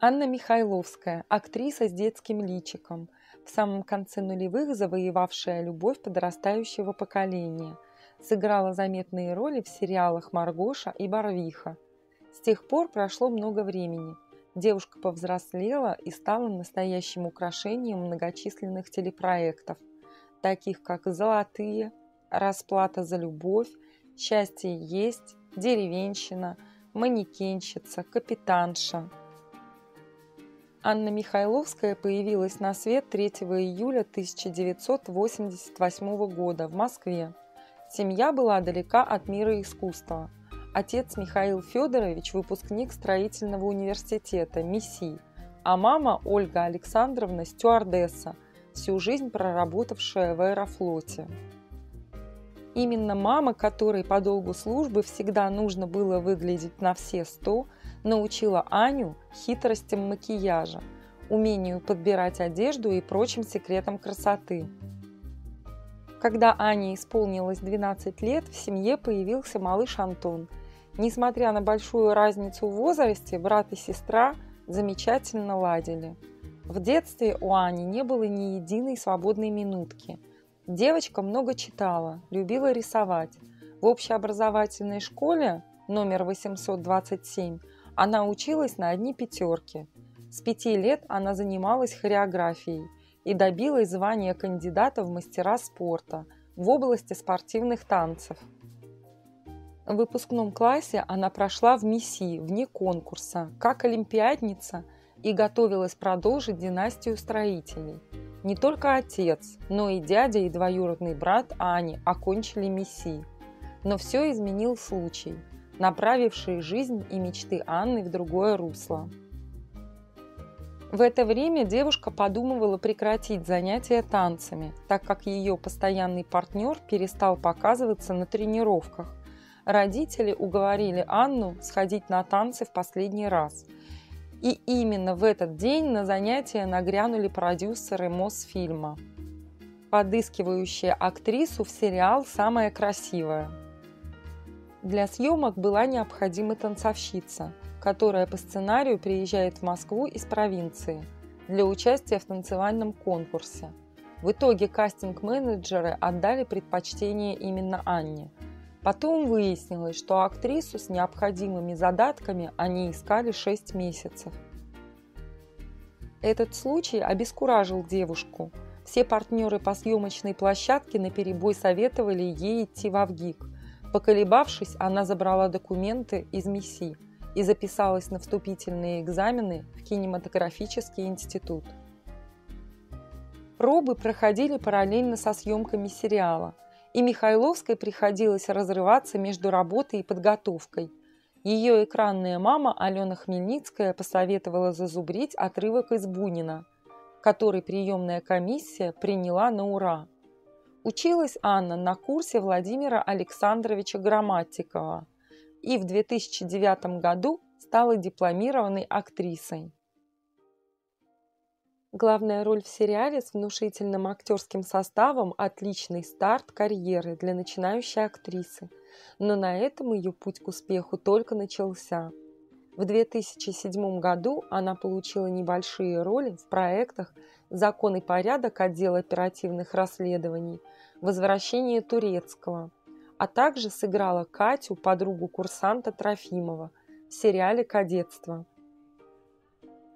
Анна Михайловская – актриса с детским личиком, в самом конце нулевых завоевавшая любовь подрастающего поколения. Сыграла заметные роли в сериалах «Маргоша» и «Барвиха». С тех пор прошло много времени. Девушка повзрослела и стала настоящим украшением многочисленных телепроектов, таких как «Золотые», «Расплата за любовь», «Счастье есть», «Деревенщина», «Манекенщица», «Капитанша». Анна Михайловская появилась на свет 3 июля 1988 года в Москве. Семья была далека от мира искусства. Отец Михаил Федорович – выпускник строительного университета МИСИ, а мама Ольга Александровна – стюардесса, всю жизнь проработавшая в Аэрофлоте. Именно мама, которой по долгу службы всегда нужно было выглядеть на все 100, научила Аню хитростям макияжа, умению подбирать одежду и прочим секретам красоты. Когда Ане исполнилось 12 лет, в семье появился малыш Антон. Несмотря на большую разницу в возрасте, брат и сестра замечательно ладили. В детстве у Ани не было ни единой свободной минутки. Девочка много читала, любила рисовать. В общеобразовательной школе номер 827 она училась на одни пятерки. С 5 лет она занималась хореографией и добилась звания кандидата в мастера спорта в области спортивных танцев. В выпускном классе она прошла в МИСИ вне конкурса, как олимпиадница, и готовилась продолжить династию строителей. Не только отец, но и дядя и двоюродный брат Ани окончили МИСИ. Но все изменил случай, направивший жизнь и мечты Анны в другое русло. В это время девушка подумывала прекратить занятия танцами, так как ее постоянный партнер перестал показываться на тренировках. Родители уговорили Анну сходить на танцы в последний раз. И именно в этот день на занятия нагрянули продюсеры Мосфильма, подыскивающие актрису в сериал «Самая красивая». Для съемок была необходима танцовщица, которая по сценарию приезжает в Москву из провинции для участия в танцевальном конкурсе. В итоге кастинг-менеджеры отдали предпочтение именно Анне. Потом выяснилось, что актрису с необходимыми задатками они искали 6 месяцев. Этот случай обескуражил девушку. Все партнеры по съемочной площадке наперебой советовали ей идти в ВГИК. Поколебавшись, она забрала документы из МИСИ и записалась на вступительные экзамены в кинематографический институт. Пробы проходили параллельно со съемками сериала, и Михайловской приходилось разрываться между работой и подготовкой. Ее экранная мама Алена Хмельницкая посоветовала зазубрить отрывок из Бунина, который приемная комиссия приняла на ура. Училась Анна на курсе Владимира Александровича Грамматикова и в 2009 году стала дипломированной актрисой. Главная роль в сериале с внушительным актерским составом – отличный старт карьеры для начинающей актрисы, но на этом ее путь к успеху только начался. В 2007 году она получила небольшие роли в проектах «Закон и порядок. Отдел оперативных расследований», «Возвращение Турецкого», а также сыграла Катю, подругу курсанта Трофимова, в сериале «Кадетство».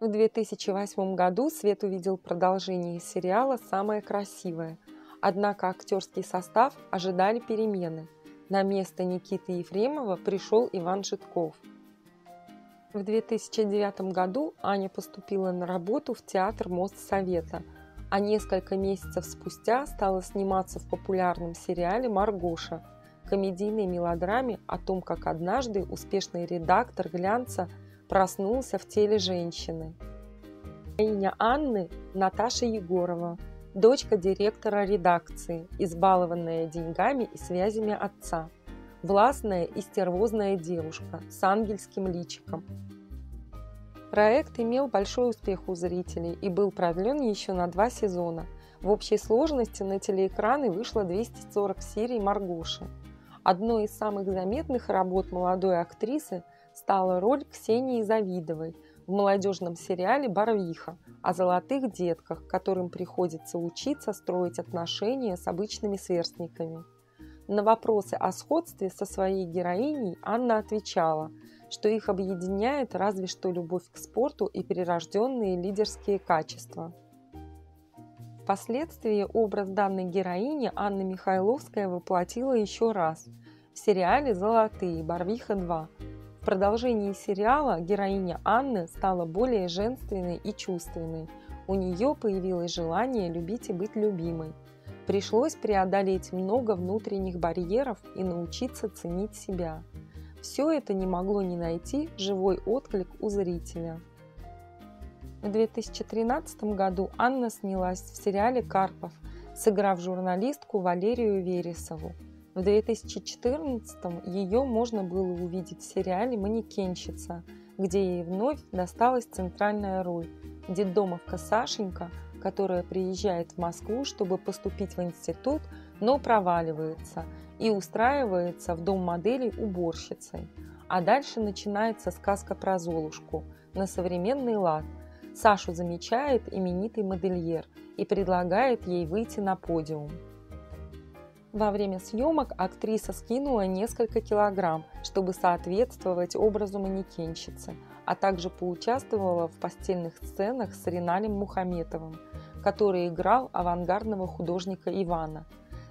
В 2008 году свет увидел продолжение сериала «Самая красивая», однако актерский состав ожидали перемены. На место Никиты Ефремова пришел Иван Жидков. В 2009 году Аня поступила на работу в театр Моссовета, а несколько месяцев спустя стала сниматься в популярном сериале «Маргоша», комедийной мелодраме о том, как однажды успешный редактор «Глянца» проснулся в теле женщины. Имя Анны – Наташа Егорова, дочка директора редакции, избалованная деньгами и связями отца, властная и стервозная девушка с ангельским личиком. Проект имел большой успех у зрителей и был продлен еще на 2 сезона. В общей сложности на телеэкраны вышло 240 серий «Маргоши». Одной из самых заметных работ молодой актрисы стала роль Ксении Завидовой в молодежном сериале «Барвиха» о золотых детках, которым приходится учиться строить отношения с обычными сверстниками. На вопросы о сходстве со своей героиней Анна отвечала, что их объединяет разве что любовь к спорту и прирожденные лидерские качества. Впоследствии образ данной героини Анна Михайловская воплотила еще раз в сериале «Золотые. Барвиха 2». В продолжении сериала героиня Анны стала более женственной и чувственной. У нее появилось желание любить и быть любимой. Пришлось преодолеть много внутренних барьеров и научиться ценить себя. Все это не могло не найти живой отклик у зрителя. В 2013 году Анна снялась в сериале «Карпов», сыграв журналистку Валерию Вересову. В 2014 ее можно было увидеть в сериале «Манекенщица», где ей вновь досталась центральная роль – детдомовка Сашенька, которая приезжает в Москву, чтобы поступить в институт, но проваливается и устраивается в дом моделей уборщицей. А дальше начинается сказка про Золушку на современный лад. Сашу замечает именитый модельер и предлагает ей выйти на подиум. Во время съемок актриса скинула несколько килограмм, чтобы соответствовать образу манекенщицы, а также поучаствовала в постельных сценах с Риналем Мухаметовым, который играл авангардного художника Ивана.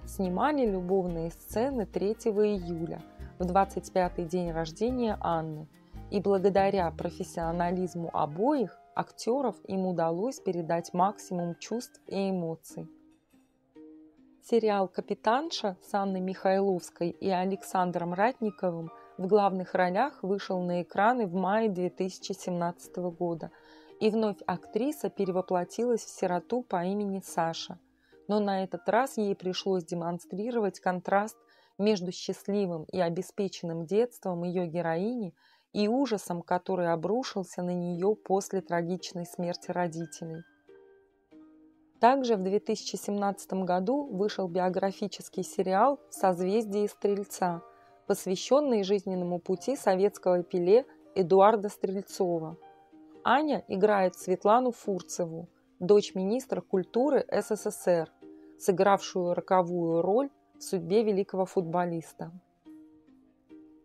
Снимали любовные сцены 3 июля, в 25-й день рождения Анны, и благодаря профессионализму обоих актеров им удалось передать максимум чувств и эмоций. Сериал «Капитанша» с Анной Михайловской и Александром Ратниковым в главных ролях вышел на экраны в мае 2017 года, и вновь актриса перевоплотилась в сироту по имени Саша. Но на этот раз ей пришлось демонстрировать контраст между счастливым и обеспеченным детством ее героини и ужасом, который обрушился на нее после трагичной смерти родителей. Также в 2017 году вышел биографический сериал «В созвездии Стрельца», посвященный жизненному пути советского Пеле Эдуарда Стрельцова. Аня играет Светлану Фурцеву, дочь министра культуры СССР, сыгравшую роковую роль в судьбе великого футболиста.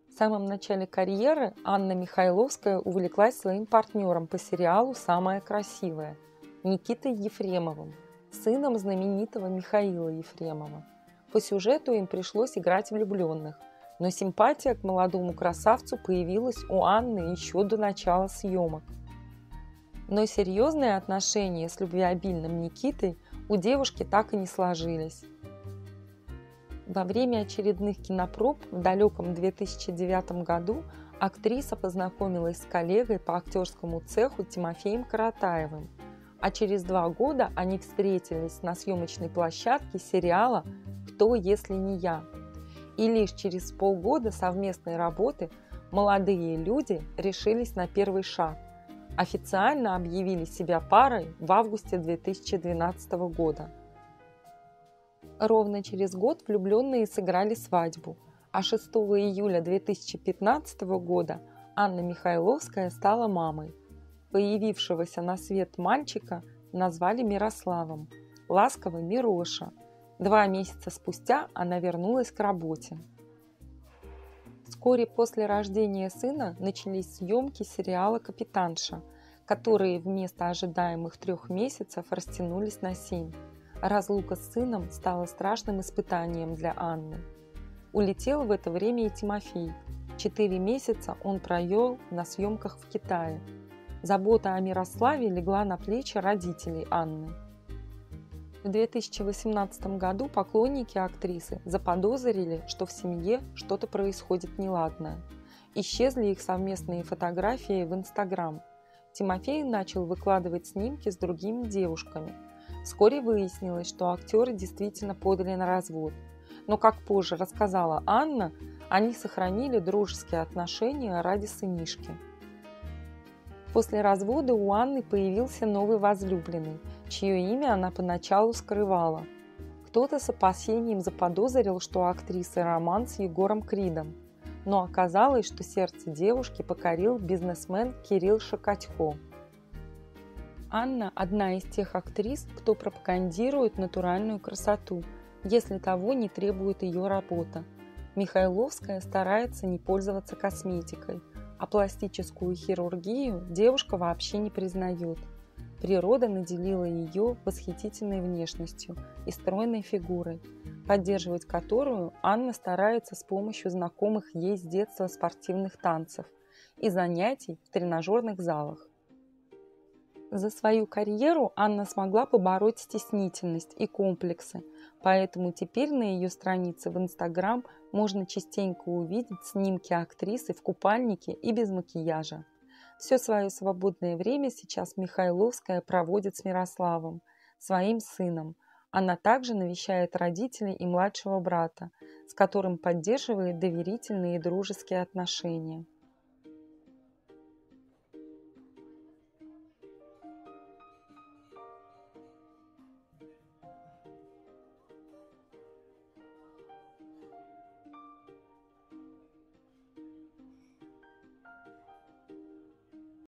В самом начале карьеры Анна Михайловская увлеклась своим партнером по сериалу «Самая красивая» Никитой Ефремовым, сыном знаменитого Михаила Ефремова. По сюжету им пришлось играть влюбленных, но симпатия к молодому красавцу появилась у Анны еще до начала съемок. Но серьезные отношения с любвеобильным Никитой у девушки так и не сложились. Во время очередных кинопроб в далеком 2009 году актриса познакомилась с коллегой по актерскому цеху Тимофеем Каратаевым, а через 2 года они встретились на съемочной площадке сериала «Кто, если не я?». И лишь через полгода совместной работы молодые люди решились на первый шаг. Официально объявили себя парой в августе 2012 года. Ровно через год влюбленные сыграли свадьбу, а 6 июля 2015 года Анна Михайловская стала мамой. Появившегося на свет мальчика назвали Мирославом, ласково Мироша. 2 месяца спустя она вернулась к работе. Вскоре после рождения сына начались съемки сериала «Капитанша», которые вместо ожидаемых 3 месяцев растянулись на 7. Разлука с сыном стала страшным испытанием для Анны. Улетел в это время и Тимофей. 4 месяца он провел на съемках в Китае. Забота о Мирославе легла на плечи родителей Анны. В 2018 году поклонники актрисы заподозрили, что в семье что-то происходит неладное. Исчезли их совместные фотографии в Инстаграм. Тимофей начал выкладывать снимки с другими девушками. Вскоре выяснилось, что актеры действительно подали на развод. Но, как позже рассказала Анна, они сохранили дружеские отношения ради сынишки. После развода у Анны появился новый возлюбленный, чье имя она поначалу скрывала. Кто-то с опасением заподозрил, что у актрисы роман с Егором Кридом. но оказалось, что сердце девушки покорил бизнесмен Кирилл Шокатько. Анна – одна из тех актрис, кто пропагандирует натуральную красоту, если того не требует ее работа. Михайловская старается не пользоваться косметикой, а пластическую хирургию девушка вообще не признает. Природа наделила ее восхитительной внешностью и стройной фигурой, поддерживать которую Анна старается с помощью знакомых ей с детства спортивных танцев и занятий в тренажерных залах. За свою карьеру Анна смогла побороть стеснительность и комплексы, поэтому теперь на ее странице в Инстаграм можно частенько увидеть снимки актрисы в купальнике и без макияжа. Все свое свободное время сейчас Михайловская проводит с Мирославом, своим сыном. Она также навещает родителей и младшего брата, с которым поддерживает доверительные и дружеские отношения.